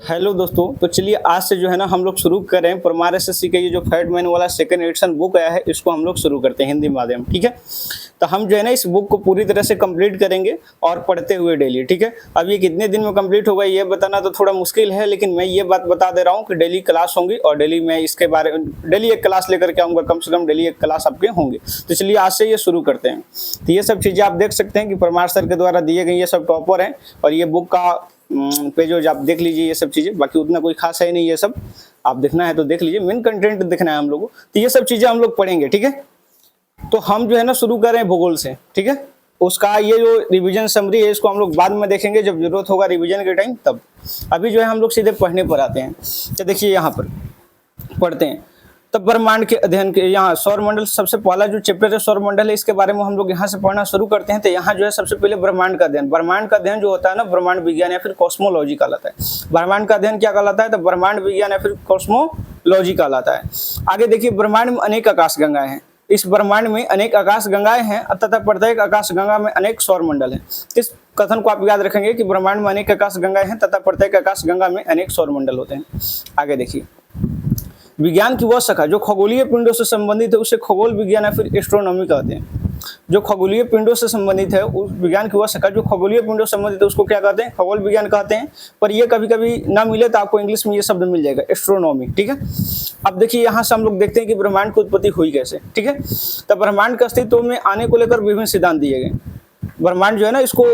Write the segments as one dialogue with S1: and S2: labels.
S1: Hello दोस्तों, तो चलिए आज से जो है ना हम लोग शुरू कर रहे हैं परमार एसएससी का ये जो फैटमैन वाला सेकंड एडिशन बुक आया है, इसको हम लोग शुरू करते हैं हिंदी माध्यम। ठीक है, तो हम जो है ना इस बुक को पूरी तरह से कंप्लीट करेंगे और पढ़ते हुए डेली। ठीक है, अब ये कितने दिन में कंप्लीट होगा ये बताना तो थोड़ा मुश्किल है, लेकिन मैं ये बात बता दे रहा हूँ कि डेली क्लास होंगी और डेली मैं इसके बारे में डेली एक क्लास लेकर के आऊँगा, कम से कम डेली एक क्लास आपके होंगे। तो चलिए आज से ये शुरू करते हैं। तो ये सब चीज़ें आप देख सकते हैं कि परमार सर के द्वारा दिए गए ये सब टॉपर हैं और ये बुक का पेज आप देख लीजिए। ये सब चीज़ें बाकी उतना कोई खास है नहीं, ये सब आप देखना है तो देख लीजिए, मेन कंटेंट देखना है हम लोगों को। तो ये सब चीज़ें हम लोग पढ़ेंगे। ठीक है, तो हम जो है ना शुरू कर रहे हैं भूगोल से। ठीक है, उसका ये जो रिवीजन समरी है इसको हम लोग बाद में देखेंगे जब जरूरत होगा रिवीजन के टाइम तब। अभी जो है हम लोग सीधे पढ़ने पर आते हैं। तो देखिए यहाँ पर पढ़ते हैं। तब ब्रह्मांड के अध्ययन के यहाँ सौरमंडल सबसे पहला जो चैप्टर है सौरमंडल है, इसके बारे में हम लोग यहाँ से पढ़ना शुरू करते हैं। तो यहाँ जो है सबसे पहले ब्रह्मांड का अध्ययन जो होता है ना, ब्रह्मांड विज्ञान या फिर कॉस्मोलॉजी कहलाता है। ब्रह्मांड का अध्ययन क्या कहलाता है? तो ब्रह्मांड विज्ञान या फिर कॉस्मोलॉजी कहलाता है। आगे देखिए, ब्रह्मांड में अनेक आकाश गंगाएं हैं। इस ब्रह्मांड में अनेक आकाश गंगाएं हैं तथा प्रत्येक आकाश गंगा में अनेक सौरमंडल हैं। इस कथन को आप याद रखेंगे कि ब्रह्मांड में अनेक आकाश गंगाएं हैं तथा प्रत्येक आकाश गंगा में अनेक सौरमंडल होते हैं। आगे देखिए, विज्ञान की वह शाखा जो खगोलीय पिंडों से संबंधित है उसे खगोल विज्ञान या फिर एस्ट्रोनॉमी कहते हैं। जो खगोलीय पिंडों से संबंधित है उस विज्ञान की वह शाखा जो खगोलीय पिंडों से संबंधित है उसको क्या कहते हैं? खगोल विज्ञान कहते हैं। पर ये कभी कभी ना मिले तो आपको इंग्लिश में ये शब्द मिल जाएगा, एस्ट्रोनॉमी। ठीक है, अब देखिए यहाँ से हम लोग देखते हैं कि ब्रह्मांड की उत्पत्ति हुई कैसे। ठीक है, तो ब्रह्मांड के अस्तित्व में आने को लेकर विभिन्न सिद्धांत दिए गए। ब्रह्मांड जो है ना इसको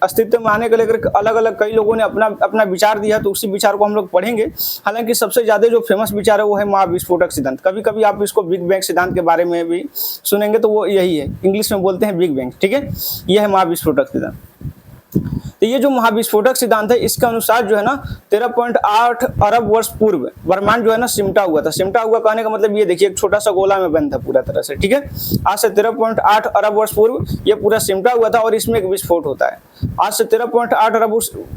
S1: अस्तित्व में आने को लेकर अलग अलग कई लोगों ने अपना अपना विचार दिया, तो उसी विचार को हम लोग पढ़ेंगे। हालांकि सबसे ज्यादा जो फेमस विचार है वो है महाविस्फोटक सिद्धांत। कभी कभी आप इसको बिग बैंग सिद्धांत के बारे में भी सुनेंगे, तो वो यही है, इंग्लिश में बोलते हैं बिग बैंग। ठीक है, यह है महाविस्फोटक सिद्धांत। तो ये जो महाविस्फोटक सिद्धांत है इसके अनुसार जो है ना 13.8 अरब वर्ष पूर्व ब्रह्मांड जो है ना सिमटा हुआ था। सिमटा हुआ कहने का मतलब ये देखिए, एक छोटा सा गोला में बंद था पूरा तरह से। ठीक है, आज से 13.8 अरब वर्ष पूर्व ये पूरा सिमटा हुआ था और इसमें एक विस्फोट होता है। आज से 13.8 अरब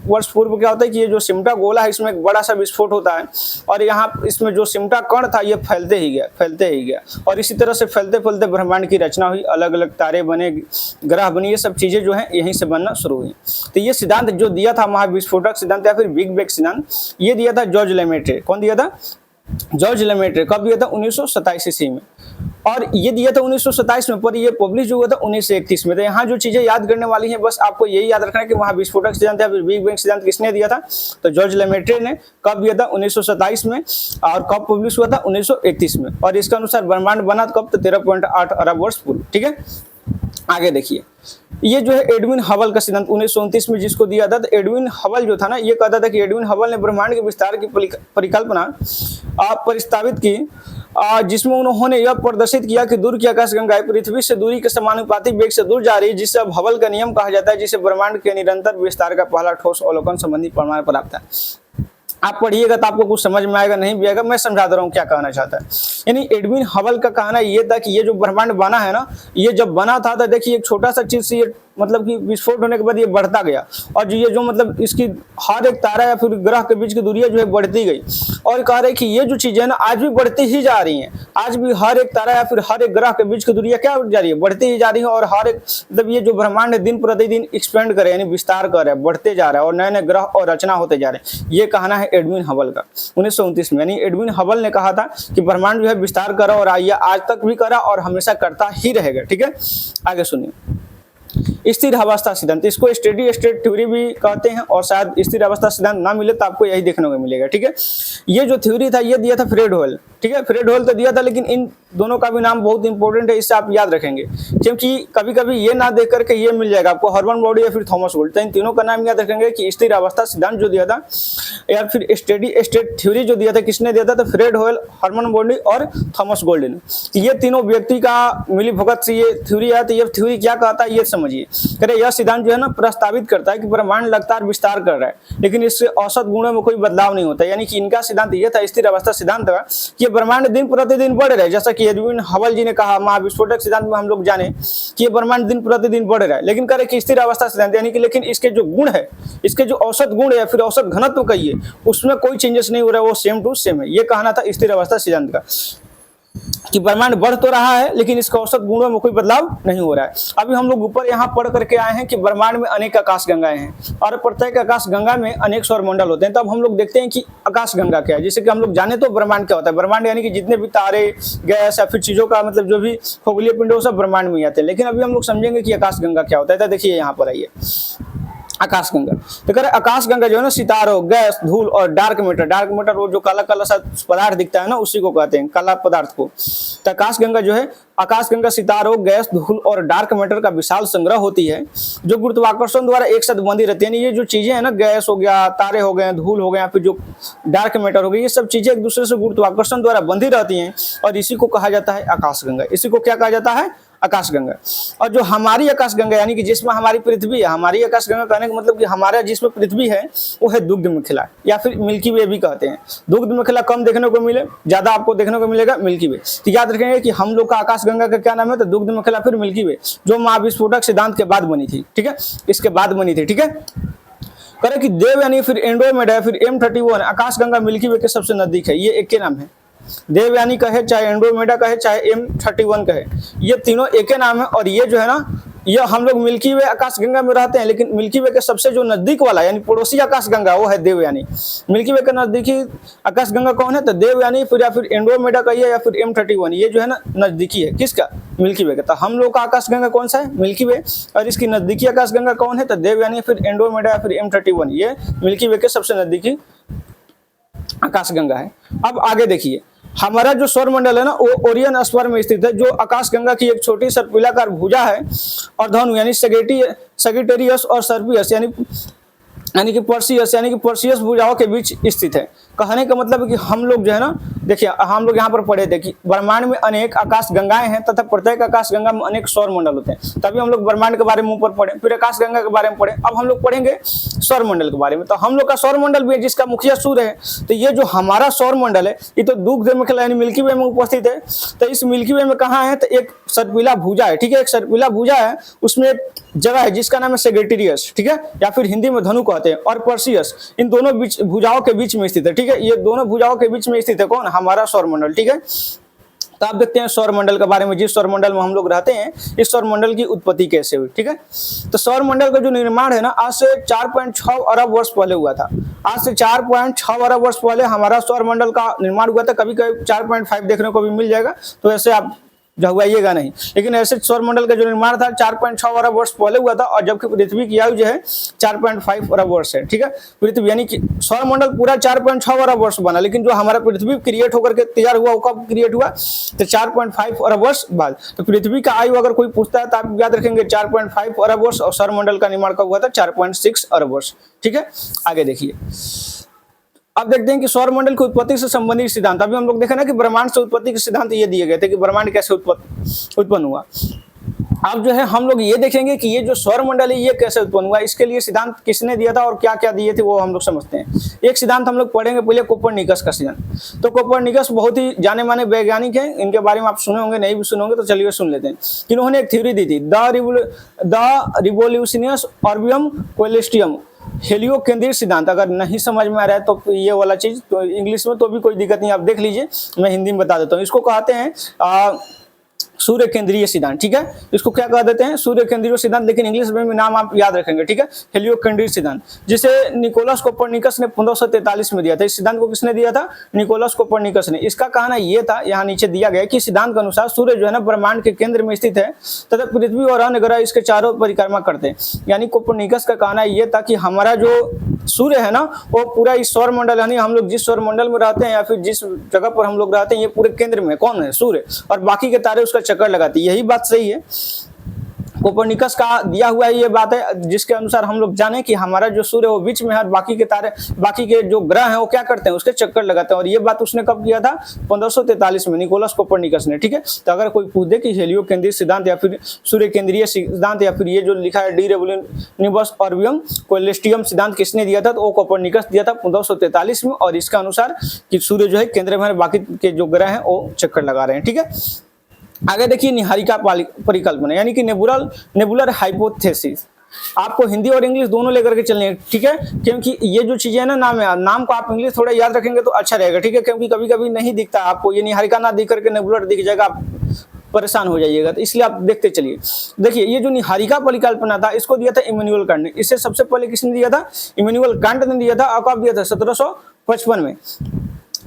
S1: वर्ष पूर्व क्या होता है कि ये जो सिमटा गोला है इसमें एक बड़ा सा विस्फोट होता है और यहाँ इसमें जो सिमटा कण था ये फैलते ही गया और इसी तरह से फैलते फैलते ब्रह्मांड की रचना हुई। अलग अलग तारे बने, ग्रह बने, ये सब चीजें जो है यहीं से बनना शुरू हुई। तो ये सिद्धांत जो दिया था महाविस्फोटक सिद्धांत या फिर बिग बैंग सिद्धांत, ये दिया था जॉर्ज लेमेट्रे। कौन दिया था? जॉर्ज लेमेट्रे। कब दिया था? 1927 ईस्वी में। और ये दिया था 1927 में, पर ये पब्लिश हुआ था 1931 में। तो यहाँ जो चीजें याद करने वाली हैं बस आपको यही याद रखना है कि महाविस्फोटक सिद्धांत या फिर बिग बैंग सिद्धांत किसने दिया था? तो जॉर्ज लेमेट्रे ने। कब दिया था? 1927 में। और कब पब्लिश हुआ था? 1931 में। और इसके अनुसार ब्रह्मांड बना कब? तो 13.8 अरब वर्ष पूर्व। ठीक है, आगे देखिए, ये जो है एडविन हबल का सिद्धांत 1929 में जिसको दिया था। तो एडविन हबल जो था ना ये कहता था कि एडविन हबल ने ब्रह्मांड के विस्तार की परिकल्पना प्रस्तावित की, जिसमें उन्होंने यह प्रदर्शित किया कि दूर की आकाशगंगाएं पृथ्वी से दूरी के समानुपाती वेग से दूर जा रही है, जिससे अब हबल का नियम कहा जाता है, जिसे ब्रह्मांड के निरंतर विस्तार का पहला ठोस अवलोकन संबंधी प्रमाण प्राप्त है। आप पढ़िएगा तो आपको कुछ समझ में आएगा, नहीं भी आएगा मैं समझा दे रहा हूँ क्या कहना चाहता है। यानी एडविन हबल का कहना ये था कि ये जो ब्रह्मांड बना है ना, ये जब बना था तो देखिए एक छोटा सा चीज से ये मतलब कि विस्फोट होने के बाद ये बढ़ता गया और ये जो मतलब इसकी हर एक तारा या फिर ग्रह के बीच की दूरियां जो है बढ़ती गई और कह रहे कि ये जो चीजें है ना आज भी बढ़ती ही जा रही हैं। आज भी हर एक तारा या फिर हर एक ग्रह के बीच की दूरियां क्या जा रही है? बढ़ती ही जा रही है। और हर एक मतलब ये जो ब्रह्मांड है दिन प्रतिदिन एक्सपेंड कर रहे हैं, यानी विस्तार कर रहा है, बढ़ते जा रहा है और नए नए ग्रह और रचना होते जा रहे हैं। ये कहना है एडविन हबल का 1929 में। यानी एडविन हबल ने कहा था कि ब्रह्मांड जो है विस्तार करा और आइए आज तक भी करा और हमेशा करता ही रहेगा। ठीक है, आगे सुनिए, स्थिर अवस्था सिद्धांत, इसको स्टेडी स्टेट थ्योरी भी कहते हैं और शायद स्थिर अवस्था सिद्धांत ना मिले तो आपको यही देखने को मिलेगा। ठीक है, ये जो थ्योरी था ये दिया था फ्रेड होयल। ठीक है, फ्रेड होयल तो दिया था, लेकिन इन दोनों का भी नाम बहुत इंपॉर्टेंट है, इससे आप याद रखेंगे क्योंकि कभी कभी ये ना देख करके ये मिल जाएगा आपको, हर्मन बॉडी या फिर थॉमस गोल्ड। तो इन तीनों का नाम याद रखेंगे कि स्थिर अवस्था सिद्धांत जो दिया था या फिर स्टेडी स्टेट थ्योरी जो दिया था किसने दिया था? तो फ्रेड होयल, हर्मन बॉडी और थॉमस गोल्ड ने। ये तीनों व्यक्ति का मिली भगत से ये थ्योरी है। तो ये थ्योरी क्या कहता है ये समझिए। करे यह सिद्धांत जो है ना प्रस्तावित करता है कि ब्रह्मांड लगातार विस्तार कर रहा है लेकिन इससे औसत गुणों में कोई बदलाव नहीं होता। यानी कि इनका सिद्धांत ये था, स्थिर अवस्था सिद्धांत का, कि ब्रह्मांड दिन प्रतिदिन बढ़ रहा है। जैसा कि एडविन हबल जी ने कहा महाविस्फोटक सिद्धांत में हम लोग जाने कि ये ब्रह्मांड दिन प्रतिदिन बढ़ रहा है, लेकिन करे कि स्थिर अवस्था सिद्धांत यानी कि लेकिन इसके जो गुण है, इसके जो औसत गुण है फिर औसत घनत्व कहिए, उसमें कोई चेंजेस नहीं हो रहा है, वो सेम टू सेम है। ये कहना था स्थिर अवस्था सिद्धांत का। कि ब्रह्मांड बढ़ तो रहा है लेकिन इसका औसत गुणों में कोई बदलाव नहीं हो रहा है। अभी हम लोग ऊपर यहाँ पढ़ करके आए हैं कि ब्रह्मांड में अनेक आकाश गंगाएं हैं और प्रत्येक आकाश गंगा में अनेक सौर मंडल होते हैं। तब हम लोग देखते हैं कि आकाश गंगा क्या है, जैसे कि हम लोग जाने तो ब्रह्मांड क्या होता है। ब्रह्मांड यानी कि जितने भी तारे, गैस या फिर चीजों का मतलब जो भी खगोलीय पिंड है वो सब ब्रह्मांड में आते हैं। लेकिन अभी हम लोग समझेंगे कि आकाश गंगा क्या होता है। तो देखिए यहाँ पर आइए, आकाश गंगा तो कह रहे आकाश गंगा जो है ना सितारों, गैस, धूल और डार्क मैटर वो जो काला काला सा पदार्थ दिखता है ना उसी को कहते हैं, काला पदार्थ को। तो आकाश गंगा जो है, आकाश गंगा सितारों, गैस, धूल और डार्क मैटर का विशाल संग्रह होती है जो गुरुत्वाकर्षण द्वारा एक साथ बंधी रहती है। ये जो चीजें है ना, गैस हो गया, तारे हो गए, धूल हो गया, फिर जो डार्क मैटर हो गई, ये सब चीजें एक दूसरे से गुरुत्वाकर्षण द्वारा बंधी रहती हैं और इसी को कहा जाता है आकाश गंगा। इसी को क्या कहा जाता है? आकाश गंगा। और जो हमारी आकाश गंगा यानी कि जिसमें हमारी पृथ्वी है, हमारी आकाश गंगा कहने का मतलब कि हमारा जिसमें पृथ्वी है वो है दुग्ध मिथिला या फिर मिल्की वे भी कहते हैं। दुग्ध मिथिला कम देखने को मिले, ज्यादा आपको देखने को मिलेगा मिल्की वे। तो याद रखेंगे कि हम लोग का आकाश गंगा का क्या नाम है? तो दुग्ध मिथिला फिर मिल्की वे, जो महाविस्फोटक सिद्धांत के बाद बनी थी। ठीक है, इसके बाद बनी थी। ठीक है, करे कि देवयानी फिर एंड्रोमेडा फिर M31 आकाश गंगा मिल्की वे के सबसे नजदीक है। ये एक के नाम है, देवयानी कहे चाहे एंड्रोमेडा कहे चाहे M31 कहे, ये तीनों एक ही नाम है। और ये जो है ना, ये हम लोग मिल्की वे आकाश गंगा में रहते हैं, लेकिन मिल्की वे के सबसे जो नजदीक वाला यानी पड़ोसी आकाश गंगा वो है देवयानी। मिल्की वे का नजदीकी आकाश गंगा कौन है? तो देवयानी फिर या फिर एंड्रोमेडा कहिए या फिर M31, ये जो है ना नजदीकी है किसका? मिल्की वे का। तो हम लोग का आकाश गंगा कौन सा है? मिल्की वे। और इसकी नजदीकी आकाश गंगा कौन है? तो देवयानी फिर एंड्रोमेडा या फिर M31, ये मिल्की वे के सबसे नजदीकी आकाश गंगा है। अब आगे देखिए, हमारा जो सौर मंडल है ना वो ओरियन स्फीयर में स्थित है, जो आकाश गंगा की एक छोटी सर्पिलाकार भुजा है और धनु यानी सगिटेरियस और सर्पियस यानी कि पर्सियस भुजाओं के बीच स्थित है। कहने का मतलब है कि हम लोग जो है ना, देखिए हम लोग यहाँ पर पढ़े थे कि ब्रह्मांड में अनेक आकाश गंगाएं हैं तथा प्रत्येक आकाश गंगा में अनेक सौर मंडल होते हैं। तभी हम लोग ब्रह्मांड के बारे में ऊपर पढ़े, फिर आकाश गंगा के बारे में पढ़े। अब हम लोग पढ़ेंगे सौर मंडल के बारे में। तो हम लोग का सौर मंडल भी है जिसका मुखिया सूर्य है। तो ये जो हमारा सौर मंडल है ये तो दुग्ध मिथिला यानी मिल्की वे में उपस्थित है। तो इस मिल्की वे में कहाँ है? तो एक सर्पिला भुजा है। ठीक है, एक सर्पिला भुजा है, उसमें एक जगह है जिसका नाम है सेगिटेरियस। ठीक है, या फिर हिंदी में धनु कहते हैं, और पर्सियस, इन दोनों भुजाओं के बीच में स्थित है। ठीक है, ये दोनों भुजाओं के बीच में स्थित है कौन? हमारा सौर मंडल। ठीक है, तो आप देखते हैं सौर मंडल के बारे में। जिस सौर मंडल में हम लोग रहते हैं, इस सौर मंडल की उत्पत्ति कैसे हुई। ठीक है, तो सौर मंडल का जो निर्माण है ना, आज से 4.6 अरब वर्ष पहले हुआ था। आज से 4.6 अरब वर्ष पहले हमारा सौर मंडल का निर्माण हुआ था। कभी कभी 4.5 देखने को भी मिल जाएगा, तो ऐसे आप जाइएगा नहीं, लेकिन ऐसे सौर मंडल का जो निर्माण था 4.6 अरब वर्ष पहले हुआ था। और जबकि पृथ्वी की आयु जो है 4.5 अरब वर्ष है। ठीक है, पृथ्वी यानी कि सौर मंडल पूरा 4.6 अरब वर्ष बना, लेकिन जो हमारा पृथ्वी क्रिएट होकर के तैयार हुआ वो कब क्रिएट हुआ? तो 4.5 अरब वर्ष बाद। तो पृथ्वी का आयु अगर कोई पूछता है तो आप याद रखेंगे 4.5 अरब वर्ष, और सौर मंडल का निर्माण कब हुआ था? 4.6 अरब वर्ष। ठीक है, आगे देखिए, अब देखते हैं कि सौर मंडल की उत्पत्ति से संबंधित सिद्धांत। अभी हम लोग देखे ना कि ब्रह्मांड से उत्पत्ति के सिद्धांत ये दिए गए थे कि ब्रह्मांड कैसे उत्पन्न हुआ। अब जो है हम लोग ये देखेंगे कि ये जो सौर मंडल है ये कैसे उत्पन्न हुआ, इसके लिए सिद्धांत किसने दिया था और क्या क्या दिए थे वो हम लोग समझते हैं। एक सिद्धांत हम लोग पढ़ेंगे पहले, कोपरनिकस का सिद्धांत। तो कोपरनिकस बहुत ही जाने माने वैज्ञानिक हैं, इनके बारे में आप सुने होंगे, नहीं भी सुने होंगे तो चलिए सुन लेते हैं। इन्होंने एक थ्योरी दी थी, द रिवोल्यूशनियस ऑर्बियम कोलेस्टियम हेलियो केंद्रीय सिद्धांत। अगर नहीं समझ में आ रहा है तो ये वाला चीज तो इंग्लिश में तो भी कोई दिक्कत नहीं, आप देख लीजिए, मैं हिंदी में बता देता हूँ। इसको कहते हैं सूर्य केंद्रीय सिद्धांत। ठीक है, इसको क्या कह देते हैं? सूर्य केंद्रीय सिद्धांत, लेकिन इंग्लिश में भी नाम आप याद रखेंगे। ठीक है, हेलियो केंद्रीय सिद्धांत, जिसे निकोलस कोपरनिकस ने 1543 में दिया था। इस सिद्धांत को किसने दिया था? निकोलस कोपरनिकस ने। इसका कहना यह था, यहाँ नीचे दिया गया कि सिद्धांत के अनुसार सूर्य जो है ना ब्रह्मांड के केंद्र में स्थित है तथा पृथ्वी और अन्य ग्रह इसके चारों परिक्रमा करते हैं। यानी कोपरनिकस का कहना यह था कि हमारा जो सूर्य है ना वो पूरा इस सौर मंडल यानी हम लोग जिस सौर मंडल में रहते हैं या फिर जिस जगह पर हम लोग रहते हैं, ये पूरे केंद्र में कौन है? सूर्य, और बाकी के तारे उसका चक्कर लगाती है। यही बात सही है, कोपरनिकस का दिया हुआ ये बात है, जिसके अनुसार हम लोग जाने कि हमारा जो सूर्य है वो बीच में है, बाकी के तारे, बाकी के जो ग्रह हैं वो क्या करते हैं? उसके चक्कर लगाते हैं। और ये बात उसने कब किया था? 1543 में, निकोलस कोपरनिकस ने। ठीक है, तो अगर कोई पूछ दे कि हेलियो केंद्रीय सिद्धांत या फिर सूर्य केंद्रीय सिद्धांत या फिर ये जो लिखा है डी रेवोल्यूनिबस ऑर्बियम कोलेस्टियम सिद्धांत किसने दिया था? तो वो कोपरनिकस दिया था 1543 में। और इसका अनुसार कि सूर्य जो है केंद्र में, बाकी के जो ग्रह हैं वो चक्कर लगा रहे हैं। ठीक है, आगे देखिए निहारिका परिकल्पना यानी कि नेबुलर हाइपोथेसिस। आपको हिंदी और इंग्लिश दोनों लेकर के चलनी है, ठीक है, क्योंकि ये जो चीजें है ना, नाम को आप इंग्लिश थोड़ा याद रखेंगे तो अच्छा रहेगा, ठीक है, क्योंकि कभी कभी नहीं दिखता आपको, ये निहारिका ना दिख करके नेबुलर दिख जाएगा, आप परेशान हो जाइएगा, तो इसलिए आप देखते चलिए। देखिए ये जो निहारिका परिकल्पना था इसको दिया था इमैनुअल कांट ने, इससे सबसे पहले किसने दिया था, इमैनुअल कांट ने दिया था, और कब दिया था 1755 में।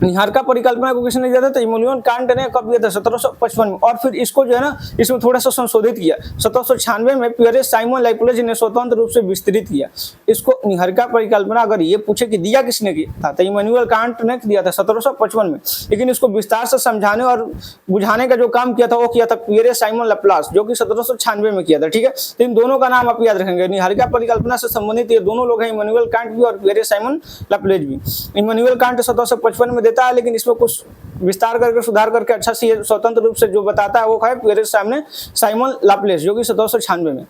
S1: निहारिका परिकल्पना को किसने दिया था, तो इमैनुअल कांट ने कब दिया था 1755 में। और फिर इसको जो है ना इसमें थोड़ा सा संशोधित किया 1796 में पियरे साइमन लाइपोलॉजी ने स्वतंत्र रूप से विस्तृत किया इसको। निहारिका परिकल्पना अगर ये पूछे कि दिया किसने किया था, तो इमैनुअल कांट ने दिया था 1755 में, लेकिन इसको विस्तार से समझाने और बुझाने का जो काम किया था वो किया था पियरे साइमन लैप्लास, जो कि 1796 में किया था, ठीक है। तो इन दोनों का नाम आप याद रखेंगे, निहारिका परिकल्पना से संबंधित ये दोनों लोग हैं, इमैनुअल कांट भी और पियरे साइमन लैप्लेज भी। इमैनुअल कांट 1755 में देता है, लेकिन इसमें कुछ विस्तार करके सुधार करके अच्छा से स्वतंत्र रूप से जो बताता है वो है पियरे साइमन लैप्लेस, जो कि 1796 में।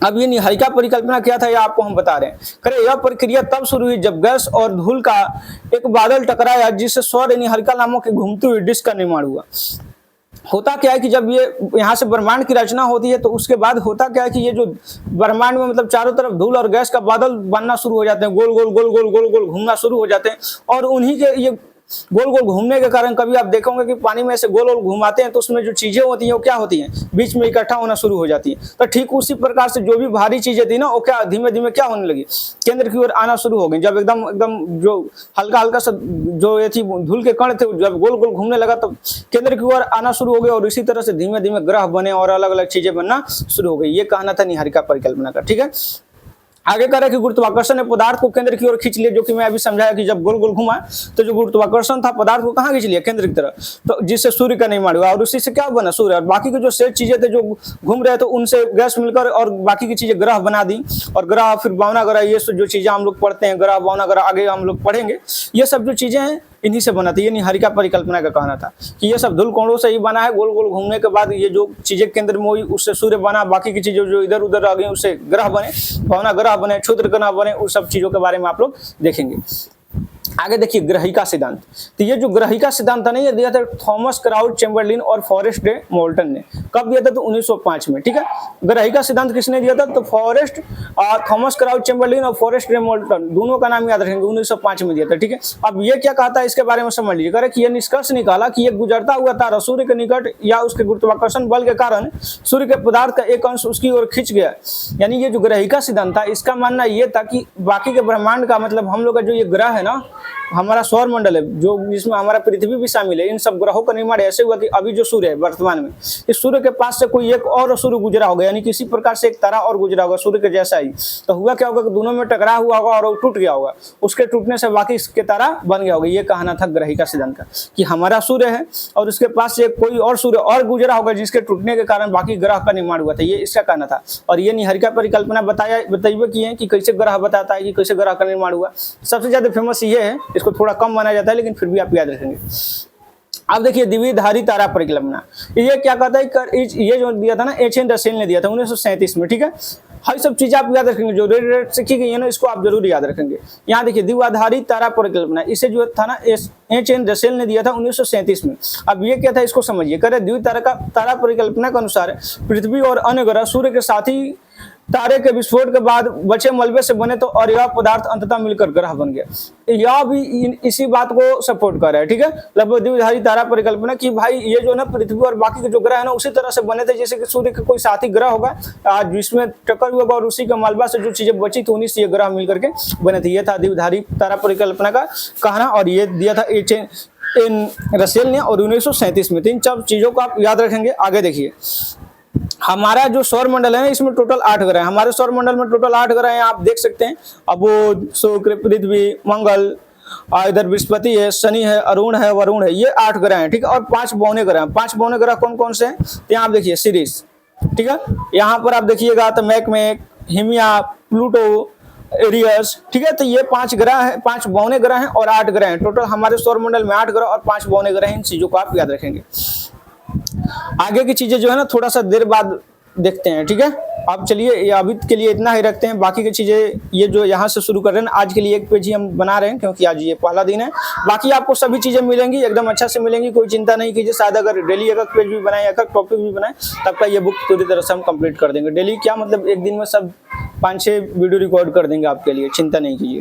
S1: अब ये निहारिका परिकल्पना क्या था, ये आपको हम बता रहे हैं। करे यह प्रक्रिया तब शुरू हुई जब गैस और धूल का एक बादल टकराया, जिससे सौर निहारिका नामक की घूमती हुई डिस्क का निर्माण हुआ। होता क्या है कि जब ये यहाँ से ब्रह्मांड की रचना होती है, तो उसके बाद होता क्या है कि ये जो ब्रह्मांड में मतलब चारों तरफ धूल और गैस का बादल बनना शुरू हो जाते हैं, गोल गोल गोल गोल गोल गोल घूमना शुरू हो जाते हैं, और उन्हीं के ये गोल गोल घूमने के कारण कभी आप देखोगे कि पानी में ऐसे गोल गोल घुमाते हैं तो उसमें जो चीजें होती हैं वो क्या होती हैं, बीच में इकट्ठा होना शुरू हो जाती है। तो ठीक उसी प्रकार से जो भी भारी चीजें थी ना वो क्या धीमे धीमे क्या होने लगी, केंद्र की ओर आना शुरू हो गई। जब एकदम एकदम जो हल्का हल्का सा जो ये थी धूल के कण थे, जब गोल गोल घूमने लगा तो केंद्र की ओर आना शुरू हो गया, और इसी तरह से धीमे धीमे ग्रह बने और अलग अलग चीजें बनना शुरू हो गई। ये कहना था निहारिका परिकल्पना का, ठीक है। आगे कह रहा है कि गुरुत्वाकर्षण ने पदार्थ को केंद्र की ओर खींच लिया, जो कि मैं अभी समझाया कि जब गोल गोल घुमा तो जो गुरुत्वाकर्षण था पदार्थ को कहाँ खींच लिया, केंद्र की तरफ, तो जिससे सूर्य का निर्माण हुआ, और उसी से क्या बना, सूर्य। और बाकी के जो शेष चीजें थे जो घूम रहे थे उनसे गैस मिलकर और बाकी की चीजें ग्रह बना दी, और ग्रह फिर बावना ग्रह, ये जो चीजें हम लोग पढ़ते हैं, ग्रह बावना ग्रह आगे हम लोग पढ़ेंगे, ये सब जो चीजें हैं इन्हीं से बना था। ये निहारिका परिकल्पना का कहना था कि ये सब धूल कोणों से ही बना है, गोल गोल घूमने के बाद ये जो चीजें केंद्र में हुई उससे सूर्य बना, बाकी की चीजें जो इधर उधर आ गई उससे ग्रह बने, भावना ग्रह बने, क्षुद्र ग्रह बने, उन सब चीजों के बारे में आप लोग देखेंगे। आगे देखिए ग्रहिका सिद्धांत। तो ये जो ग्रहिका सिद्धांत था ना, ये दिया था थॉमस क्राउड चैम्बरलिन और फॉरेस्ट डे मोल्टन ने। कब दिया था, तो 1905 में, ठीक है। ग्रहिका सिद्धांत किसने दिया था, तो थॉमस क्राउड चैम्बरलिन और फॉरेस्ट डे मोल्टन, दोनों का नाम याद रखेंगे, 1905 में दिया था, ठीक है। अब ये क्या कहता है इसके बारे में समझ लीजिए। कह कि ये निष्कर्ष निकाला कि ये गुजरता हुआ तारा सूर्य के निकट या उसके गुरुत्वाकर्षण बल के कारण सूर्य के पदार्थ का एक अंश उसकी ओर खींच गया। यानी ये जो ग्रहिका सिद्धांत था इसका मानना ये था कि बाकी के ब्रह्मांड का मतलब हम लोग का जो ये ग्रह है ना, हमारा सौर मंडल है, जो जिसमें हमारा पृथ्वी भी शामिल है, इन सब ग्रहों का निर्माण ऐसे हुआ कि अभी जो सूर्य है वर्तमान में, इस सूर्य के पास से कोई एक और सूर्य गुजरा होगा, यानी किसी प्रकार से एक तारा और गुजरा होगा सूर्य के जैसा ही। तो हुआ क्या होगा कि दोनों में टकराव हुआ होगा और वो टूट गया होगा, उसके टूटने से बाकी इसके तारा बन गया होगा। ये कहना था ग्रहिका सिद्धांत का कि हमारा सूर्य है और उसके पास से कोई और सूर्य और गुजरा होगा, जिसके टूटने के कारण बाकी ग्रह का निर्माण हुआ था। ये इसका कहना था। और ये निहारिका परिकल्पना बताइए कि है कि कैसे ग्रह बताता है कि कैसे ग्रह का निर्माण हुआ। सबसे ज्यादा फेमस ये है, इसको थोड़ा कम माना जाता है लेकिन फिर भी आप याद रखेंगे। अब देखिए द्विधारी तारा परिकल्पना, ये क्या कहता है, ये जो दिया था ना एच.एन. रसेल ने दिया था 1937 में, ठीक है। हर सब चीजें आप याद रखेंगे, जो रेड सीखी गई है ना इसको आप जरूर याद रखेंगे। यहाँ देखिए द्विधारी तारा परिकल्पना, इसे जो था ना एच.एन. रसेल ने दिया था 1937 में। अब ये क्या था इसको समझिए। कह रहे द्वितारा तारा परिकल्पना के अनुसार पृथ्वी और अन्य ग्रह सूर्य के साथ ही तारे के विस्फोट के बाद बचे मलबे से बने, तो और यह पदार्थ अंततः मिलकर ग्रह बन गया। यह भी इसी बात को सपोर्ट कर रहा है, ठीक है। लगभग द्विधारी तारा परिकल्पना कि भाई ये जो ना पृथ्वी और बाकी के जो ग्रह है ना उसी तरह से बने थे जैसे कि सूर्य का कोई साथी ग्रह होगा जिसमें टक्कर हुआ और उसी के मलबा से जो चीजें बची थी उन्हीं से ये ग्रह मिलकर के बने थे। ये था द्विधारी तारा परिकल्पना का कहना, और ये दिया था एच.एन. रसेल ने और 1937 में। तीन चार चीजों को आप याद रखेंगे। आगे देखिए हमारा जो सौर मंडल है इसमें टोटल 8 ग्रह हैं। हमारे सौर मंडल में टोटल 8 ग्रह हैं, आप देख सकते हैं। बुध, शुक्र, पृथ्वी, मंगल, इधर बृहस्पति है, शनि है, अरुण है, वरुण है, ये 8 ग्रह हैं, ठीक है। और 5 बौने ग्रह हैं। 5 बौने ग्रह कौन कौन से हैं, तो यहाँ आप देखिए सीरीज, ठीक है। यहाँ पर आप देखिएगा तो मैकमेक, हिमिया, प्लूटो, एरियस, ठीक है। तो ये 5 ग्रह है, 5 बौने ग्रह हैं और 8 ग्रह हैं। टोटल हमारे सौर मंडल में 8 ग्रह और 5 बौने ग्रह हैं। इन चीजों को आप याद रखेंगे। आगे की चीजें जो है ना थोड़ा सा देर बाद देखते हैं, ठीक है। अब चलिए ये अभी के लिए इतना ही रखते हैं, बाकी की चीज़ें ये जो यहाँ से शुरू कर रहे हैं आज के लिए एक पेज ही हम बना रहे हैं क्योंकि आज ये पहला दिन है। बाकी आपको सभी चीज़ें मिलेंगी एकदम अच्छा से मिलेंगी, कोई चिंता नहीं कीजिए। शायद अगर डेली एक पेज भी बनाए, एक टॉपिक भी बनाए, तब का ये बुक पूरी तरह से हम कंप्लीट कर देंगे। डेली क्या मतलब एक दिन में सब 5-6 वीडियो रिकॉर्ड कर देंगे आपके लिए, चिंता नहीं कीजिए।